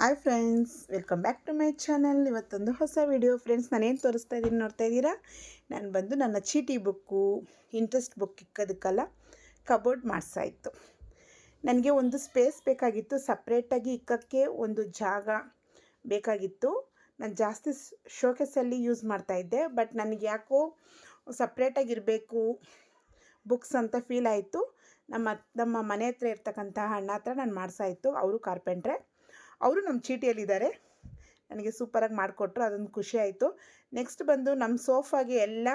Hi friends, welcome back to my channel. ಇವತ್ತೊಂದು ಹೊಸ video friends. ನಾನೇನು ತೋರಿಸ್ತಾ ಇದ್ದೀನಿ ನೋಡ್ತಾ ಇದ್ದೀರಾ. ನಾನು ಬಂದು ನನ್ನ ಚೀಟಿ ಬುಕ್ಕು, ಇಂಟ್ರೆಸ್ಟ್ ಬುಕ್ ಇಕ್ಕೋದಕ್ಕೆಲ್ಲ ಕಬೋರ್ಡ್ ಮಾಡಿಸಾಯಿತು. ನನಗೆ ಒಂದು ಸ್ಪೇಸ್ ಬೇಕಾಗಿತ್ತು, ಸಪ್ರೇಟಾಗಿ ಇಕ್ಕೋಕ್ಕೆ ಒಂದು ಜಾಗ ಬೇಕಾಗಿತ್ತು. ನಾನು ಜಾಸ್ತಿ ಶೋಕೇಸಲ್ಲಿ ಯೂಸ್ ಮಾಡ್ತಾಯಿದ್ದೆ, ಬಟ್ ನನಗೆ ಯಾಕೋ ಸಪ್ರೇಟಾಗಿರಬೇಕು ಬುಕ್ಸ್ ಅಂತ ಫೀಲ್ ಆಯಿತು. ನಮ್ಮ ಮನೆ ಹತ್ರ ಇರ್ತಕ್ಕಂಥ ಅಣ್ಣ ಹತ್ರ ನಾನು ಮಾಡಿಸಾಯಿತು. ಅವರು ಕಾರ್ಪೆಂಟ್ರೆ, ಅವರು ನಮ್ಮ ಚೀಟಿಯಲ್ಲಿದ್ದಾರೆ. ನನಗೆ ಸೂಪರಾಗಿ ಮಾಡಿಕೊಟ್ರು, ಅದೊಂದು ಖುಷಿ ಆಯಿತು. ನೆಕ್ಸ್ಟ್ ಬಂದು ನಮ್ಮ ಸೋಫಾಗೆ ಎಲ್ಲ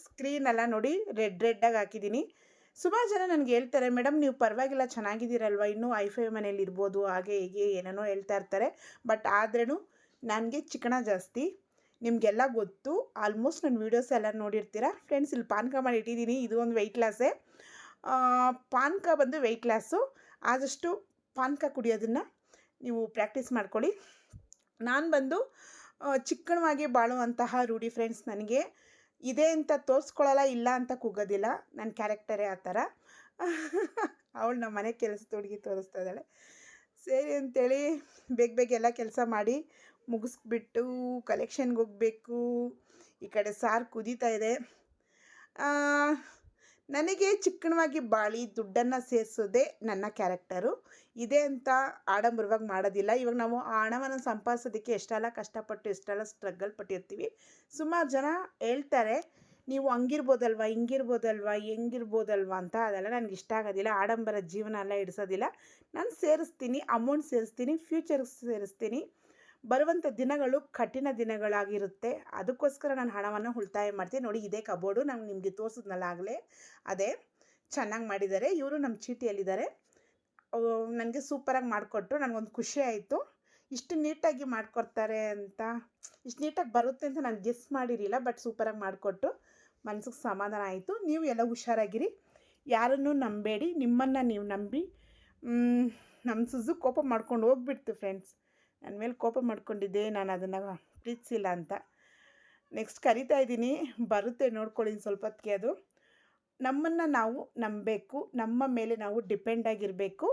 ಸ್ಕ್ರೀನೆಲ್ಲ ನೋಡಿ ರೆಡ್ಡಾಗಿ ಹಾಕಿದ್ದೀನಿ. ಸುಮಾರು ಜನ ನನಗೆ ಹೇಳ್ತಾರೆ, ಮೇಡಮ್ ನೀವು ಪರವಾಗಿಲ್ಲ ಚೆನ್ನಾಗಿದ್ದೀರಲ್ವ, ಇನ್ನೂ ಐಫೈ ಮನೇಲಿ ಇರ್ಬೋದು, ಹಾಗೆ ಹೀಗೆ ಏನೇನೋ ಹೇಳ್ತಾ ಇರ್ತಾರೆ. ಬಟ್ ಆದ್ರೂ ನನಗೆ ಚಿಕಣ ಜಾಸ್ತಿ, ನಿಮಗೆಲ್ಲ ಗೊತ್ತು. ಆಲ್ಮೋಸ್ಟ್ ನನ್ನ ವೀಡಿಯೋಸ್ ಎಲ್ಲ ನೋಡಿರ್ತೀರ ಫ್ರೆಂಡ್ಸ್. ಇಲ್ಲಿ ಪಾನಕ ಮಾಡಿ ಇಟ್ಟಿದ್ದೀನಿ, ಇದು ಒಂದು ವೆಯ್ಟ್ ಲಾಸೇ. ಪಾನಕ ಬಂದು ವೆಯ್ಟ್ ಲಾಸು. ಆದಷ್ಟು ಪಾನಕ ಕುಡಿಯೋದನ್ನು ನೀವು ಪ್ರಾಕ್ಟೀಸ್ ಮಾಡ್ಕೊಳ್ಳಿ. ನಾನು ಬಂದು ಚಿಕ್ಕಣವಾಗಿ ಬಾಳುವಂತಹ ರೂಢಿ ಫ್ರೆಂಡ್ಸ್. ನನಗೆ ಇದೆ ಅಂತ ತೋರಿಸ್ಕೊಳ್ಳಲ್ಲ, ಇಲ್ಲ ಅಂತ ಕುಗ್ಗೋದಿಲ್ಲ. ನನ್ನ ಕ್ಯಾರೆಕ್ಟರೇ ಆ ಥರ. ಅವಳು ನಮ್ಮ ಮನೆ ಕೆಲಸದ ಹುಡುಗಿ ತೋರಿಸ್ತಾ ಇದ್ದಾಳೆ. ಸರಿ ಅಂತೇಳಿ ಬೇಗ ಎಲ್ಲ ಕೆಲಸ ಮಾಡಿ ಮುಗಿಸ್ಬಿಟ್ಟು ಕಲೆಕ್ಷನ್ಗೆ ಹೋಗಬೇಕು. ಈ ಕಡೆ ಸಾರು ಕುದೀತಾ ಇದೆ. ನನಗೆ ಚಿಕ್ಕಣವಾಗಿ ಬಾಳಿ ದುಡ್ಡನ್ನು ಸೇರಿಸೋದೇ ನನ್ನ ಕ್ಯಾರೆಕ್ಟರು. ಇದೆ ಅಂತ ಆಡಂಬರವಾಗಿ ಮಾಡೋದಿಲ್ಲ. ಇವಾಗ ನಾವು ಆ ಹಣವನ್ನು ಸಂಪಾದಿಸೋದಕ್ಕೆ ಎಷ್ಟೆಲ್ಲ ಕಷ್ಟಪಟ್ಟು ಎಷ್ಟೆಲ್ಲ ಸ್ಟ್ರಗಲ್ ಪಟ್ಟಿರ್ತೀವಿ. ಸುಮಾರು ಜನ ಹೇಳ್ತಾರೆ, ನೀವು ಹಂಗಿರ್ಬೋದಲ್ವ, ಹಿಂಗಿರ್ಬೋದಲ್ವ, ಹೆಂಗಿರ್ಬೋದಲ್ವ ಅಂತ. ಅದೆಲ್ಲ ನನಗೆ ಇಷ್ಟ ಆಗೋದಿಲ್ಲ. ಆಡಂಬರ ಜೀವನ ಎಲ್ಲ ಇಡಿಸೋದಿಲ್ಲ. ನಾನು ಸೇರಿಸ್ತೀನಿ, ಅಮೌಂಟ್ ಸೇರಿಸ್ತೀನಿ, ಫ್ಯೂಚರ್ಗೆ ಸೇರಿಸ್ತೀನಿ. ಬರುವಂಥ ದಿನಗಳು ಕಠಿಣ ದಿನಗಳಾಗಿರುತ್ತೆ. ಅದಕ್ಕೋಸ್ಕರ ನಾನು ಹಣವನ್ನು ಉಳಿತಾಯ ಮಾಡ್ತೀನಿ. ನೋಡಿ, ಇದೇ ಕಬೋರ್ಡು ನಾನು ನಿಮಗೆ ತೋರಿಸಿದ್ನಲ್ಲ ಆಗಲೇ, ಅದೇ ಚೆನ್ನಾಗಿ ಮಾಡಿದ್ದಾರೆ. ಇವರು ನಮ್ಮ ಚೀಟಿಯಲ್ಲಿದ್ದಾರೆ. ನನಗೆ ಸೂಪರಾಗಿ ಮಾಡಿಕೊಟ್ರು. ನನಗೊಂದು ಖುಷಿ ಆಯಿತು, ಇಷ್ಟು ನೀಟಾಗಿ ಮಾಡಿಕೊಡ್ತಾರೆ ಅಂತ, ಇಷ್ಟು ನೀಟಾಗಿ ಬರುತ್ತೆ ಅಂತ ನಾನು ಗೆಸ್ ಮಾಡಿರಲಿಲ್ಲ. ಬಟ್ ಸೂಪರಾಗಿ ಮಾಡಿಕೊಟ್ರು, ಮನ್ಸಿಗೆ ಸಮಾಧಾನ ಆಯಿತು. ನೀವು ಎಲ್ಲ ಹುಷಾರಾಗಿರಿ, ಯಾರನ್ನೂ ನಂಬೇಡಿ. ನಿಮ್ಮನ್ನು ನೀವು ನಂಬಿ. ನಮ್ಮ ಸುಜು ಕೋಪ ಮಾಡ್ಕೊಂಡು ಹೋಗ್ಬಿಡ್ತು ಫ್ರೆಂಡ್ಸ್. ನನ್ನ ಮೇಲೆ ಕೋಪ ಮಾಡ್ಕೊಂಡಿದ್ದೆ, ನಾನು ಅದನ್ನು ಪ್ರೀತಿಸಿಲ್ಲ ಅಂತ. ನೆಕ್ಸ್ಟ್ ಕರಿತಾ ಇದ್ದೀನಿ, ಬರುತ್ತೆ ನೋಡ್ಕೊಳ್ಳಿ ಸ್ವಲ್ಪ ಹೊತ್ತಿಗೆ. ಅದು ನಮ್ಮನ್ನು ನಾವು ನಂಬಬೇಕು, ನಮ್ಮ ಮೇಲೆ ನಾವು ಡಿಪೆಂಡಾಗಿರಬೇಕು.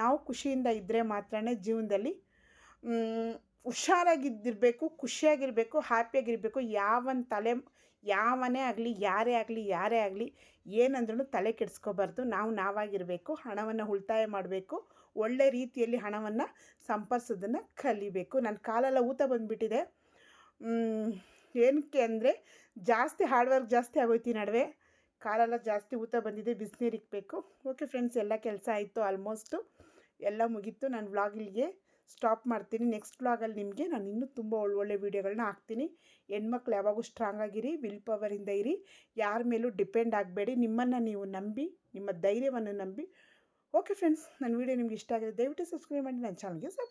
ನಾವು ಖುಷಿಯಿಂದ ಇದ್ದರೆ ಮಾತ್ರ ಜೀವನದಲ್ಲಿ ಹುಷಾರಾಗಿದ್ದಿರಬೇಕು, ಖುಷಿಯಾಗಿರಬೇಕು, ಹ್ಯಾಪಿಯಾಗಿರಬೇಕು. ಯಾವನೇ ಆಗಲಿ, ಯಾರೇ ಆಗಲಿ ಏನಂದ್ರೂ ತಲೆ ಕೆಡಿಸ್ಕೋಬಾರ್ದು. ನಾವಾಗಿರಬೇಕು. ಹಣವನ್ನು ಉಳಿತಾಯ ಮಾಡಬೇಕು. ಒಳ್ಳೆ ರೀತಿಯಲ್ಲಿ ಹಣವನ್ನು ಸಂಪಾದಿಸೋದನ್ನು ಕಲಿಬೇಕು. ನನ್ನ ಕಾಲೆಲ್ಲ ಊತ ಬಂದುಬಿಟ್ಟಿದೆ. ಏನಕ್ಕೆ ಅಂದರೆ ಜಾಸ್ತಿ ಹಾರ್ಡ್ ವರ್ಕ್ ಜಾಸ್ತಿ ಆಗೋಯ್ತು ನಡುವೆ. ಕಾಲೆಲ್ಲ ಜಾಸ್ತಿ ಊತ ಬಂದಿದೆ, ಬಿಸಿನೀರು ಇಕ್ಕಬೇಕು. ಓಕೆ ಫ್ರೆಂಡ್ಸ್, ಎಲ್ಲ ಕೆಲಸ ಆಯಿತು, ಆಲ್ಮೋಸ್ಟು ಎಲ್ಲ ಮುಗೀತು. ನಾನು ವ್ಲಾಗ್ ಇಲ್ಲಿಗೆ ಸ್ಟಾಪ್ ಮಾಡ್ತೀನಿ. ನೆಕ್ಸ್ಟ್ ವ್ಲಾಗಲ್ಲಿ ನಿಮಗೆ ನಾನು ಇನ್ನೂ ತುಂಬ ಒಳ್ಳೊಳ್ಳೆ ವೀಡಿಯೋಗಳನ್ನ ಹಾಕ್ತೀನಿ. ಹೆಣ್ಮಕ್ಳು ಯಾವಾಗೂ ಸ್ಟ್ರಾಂಗ್ ಆಗಿರಿ, ವಿಲ್ ಪವರಿಂದ ಇರಿ, ಯಾರ ಮೇಲೂ ಡಿಪೆಂಡ್ ಆಗಬೇಡಿ. ನಿಮ್ಮನ್ನು ನೀವು ನಂಬಿ, ನಿಮ್ಮ ಧೈರ್ಯವನ್ನು ನಂಬಿ. ಓಕೆ ಫ್ರೆಂಡ್ಸ್, ನನ್ನ ವೀಡಿಯೋ ನಿಮ್ಗೆ ಇಷ್ಟ ಆಗಿದೆ ದಯವಿಟ್ಟು ಸಬ್ಸ್ಕ್ರೈಬ್ ಮಾಡಿ, ನನ್ನ ಚಾನಲ್ಗೆ ಸಪೋರ್ಟ್